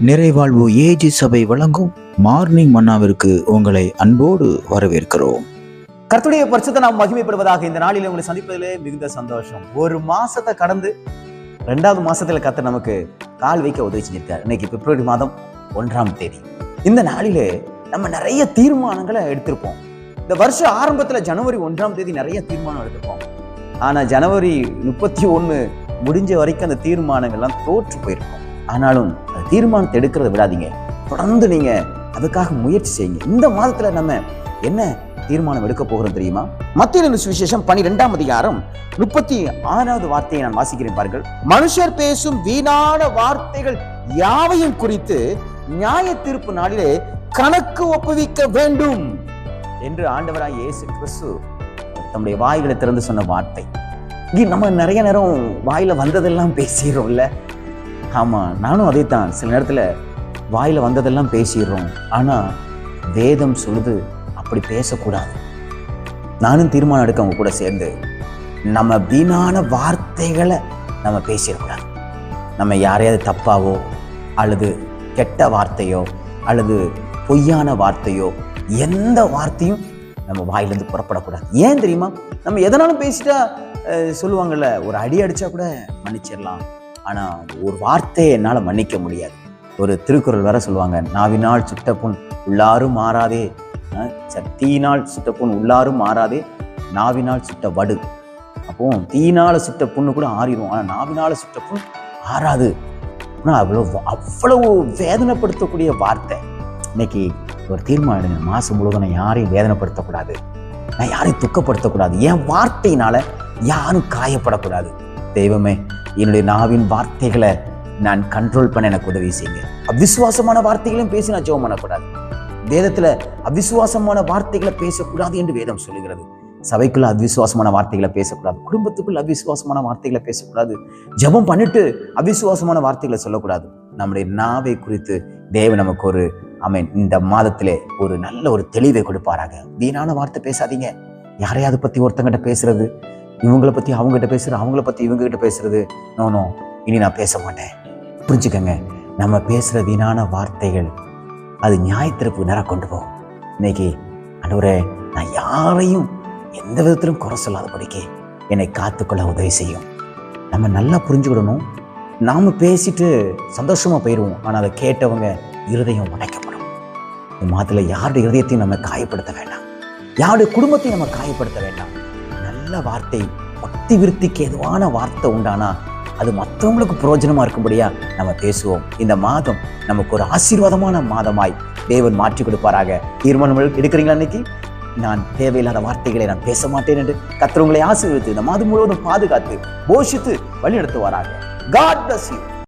நிறைவாழ்வு AG சபை வழங்கும் morning மன்னாவிற்கு உங்களை அன்போடு வரவேற்கிறோம். கர்த்தருடைய பரிசுத்த நாம் மகிமைப்படுவதாக. இந்த நாளில் உங்களை சந்திப்பதிலே மிகுந்த சந்தோஷம். ஒரு மாசத்தை கடந்து 2வது மாசத்துல கர்த்தர் நமக்கு கால் வைக்க உதவி செஞ்சிருக்கார். இன்னைக்கு பிப்ரவரி மாதம் 1ஆம் தேதி. இந்த நாளிலே நம்ம நிறைய தீர்மானங்களை எடுத்திருப்போம். இந்த வருஷ ஆரம்பத்துல ஜனவரி 1ஆம் தேதி நிறைய தீர்மானம் எடுத்திருப்போம். ஆனா ஜனவரி 31 முடிஞ்ச வரைக்கும் அந்த தீர்மானங்கள்லாம் தோற்று போயிருக்கும். ஆனாலும் அந்த தீர்மானத்தை எடுக்கிறத விடாதீங்க. தொடர்ந்து நீங்க அதுக்காக முயற்சி செய்யுங்க. இந்த மாதத்துல நம்ம என்ன தீர்மானம் எடுக்க போகிறோம் தெரியுமா? மத்தேயு சுவிசேஷம் 12ஆம் அதிகாரம் 36வது வார்த்தையை நான் வாசிக்கிறேன் பாருங்கள். மனுஷர் பேசும் வீணான வார்த்தைகள் யாவையும் குறித்து நியாய தீர்ப்பு நாளிலே கணக்கு ஒப்புவிக்க வேண்டும் என்று ஆண்டவராய் இயேசு கிறிஸ்து தம்முடைய வாய்களை திறந்து சொன்ன வார்த்தை. நம்ம நிறைய நேரம் வாயில வந்ததெல்லாம் பேசிடுறோம்ல. ஆமா, நானும் அதைத்தான். சில நேரத்துல வாயில வந்ததெல்லாம் பேசிடுறோம். ஆனா வேதம் சொல்லுது அப்படி பேசக்கூடாது. நானும் தீர்மானம் எடுக்க அவங்க கூட சேர்ந்து நம்ம வீணான வார்த்தைகளை நம்ம பேசிடக்கூடாது. நம்ம யாரையாவது தப்பாவோ அல்லது கெட்ட வார்த்தையோ அல்லது பொய்யான வார்த்தையோ எந்த வார்த்தையும் நம்ம வாயிலிருந்து புறப்படக்கூடாது. ஏன் தெரியுமா? நம்ம எதனாலும் பேசிட்டா சொல்லுவாங்கல்ல, ஒரு அடி அடிச்சா கூட மன்னிச்சிடலாம், ஆனா ஒரு வார்த்தையை என்னால மன்னிக்க முடியாது. ஒரு திருக்குறள் வேற சொல்லுவாங்க, நாவினால் சுட்ட புண் உள்ளாரும் மாறாதே, தீயினால் சுட்ட புண் உள்ளாரும் மாறாதே, நாவினால் சுட்ட வடு. அப்போ தீயினால சுட்ட புண்ணு கூட ஆறிடும், ஆனா நாவினால சுட்ட புண் ஆறாது. ஆனா அவ்வளவு வேதனைப்படுத்தக்கூடிய வார்த்தை. இன்னைக்கு ஒரு தீர்மானம் எடுங்க. மாசம் முழுவதும் நான் யாரையும் வேதனைப்படுத்தக்கூடாது, நான் யாரையும் துக்கப்படுத்தக்கூடாது, என் வார்த்தையினால யாரும் காயப்படக்கூடாது. தெய்வமே, என்னுடைய நாவின் வார்த்தைகளை நான் கண்ட்ரோல் பண்ண எனக்கு உதவி செய்யுங்க. அவிசுவாசமான வார்த்தைகளையும் பேசி நான் ஜெபம் பண்ணக்கூடாது. வேதத்துல அவிசுவாசமான வார்த்தைகளை பேசக்கூடாது என்று வேதம் சொல்லுகிறது. சபைக்குள்ள அவிசுவாசமான வார்த்தைகளை பேசக்கூடாது, குடும்பத்துக்குள்ள அவிசுவாசமான வார்த்தைகளை பேசக்கூடாது, ஜெபம் பண்ணிட்டு அவிசுவாசமான வார்த்தைகளை சொல்லக்கூடாது. நம்முடைய நாவை குறித்து தேவன் நமக்கு ஒரு இந்த மாதத்திலே ஒரு நல்ல ஒரு தெளிவை கொடுப்பாராக. வீணான வார்த்தை பேசாதீங்க. யாரையாவது பத்தி ஒருத்தங்கிட்ட பேசுறது, இவங்களை பத்தி அவங்ககிட்ட பேசுறது, அவங்கள பத்தி இவங்க கிட்ட பேசுறது, நோ இனி நான் பேச மாட்டேன். புரிஞ்சுக்கங்க, நம்ம பேசுற வீணான வார்த்தைகள் அது நியாயத்தீர்ப்பு நேரம் கொண்டு போகும். இன்னைக்கு ஆண்டவரே, நான் யாரையும் எந்த விதத்திலும் குறை சொல்லாதபடிக்கு என்னை காத்துக்கொள்ள உதவி செய்யும். நம்ம நல்லா புரிஞ்சுக்கிடணும். நாம பேசிட்டு சந்தோஷமா போயிடுவோம், ஆனா அதை கேட்டவங்க இருதயம் உடைக்கப்படும். இந்த மாதத்துல யாருடைய இருதயத்தையும் நம்ம காயப்படுத்த வேண்டாம், யாருடைய குடும்பத்தையும் நம்ம காயப்படுத்த வேண்டாம். நல்ல வார்த்தை, பக்தி விருத்திக்கு எதுவான வார்த்தை உண்டானா அது மற்றவங்களுக்கு பிரயோஜனமா இருக்கும்படியா நம்ம பேசுவோம். இந்த மாதம் நமக்கு ஒரு ஆசீர்வாதமான மாதமாய் தேவன் மாற்றி கொடுப்பாராக. தீர்மானம் எடுக்கிறீங்களா? இன்னைக்கு நான் தேவையில்லாத வார்த்தைகளை நான் பேச மாட்டேன் என்று கர்த்தர் உங்களை ஆசீர்வதித்து இந்த மாதம் முழுவதும் பாதுகாத்து போஷித்து வழி நடத்துவாராக. God bless you.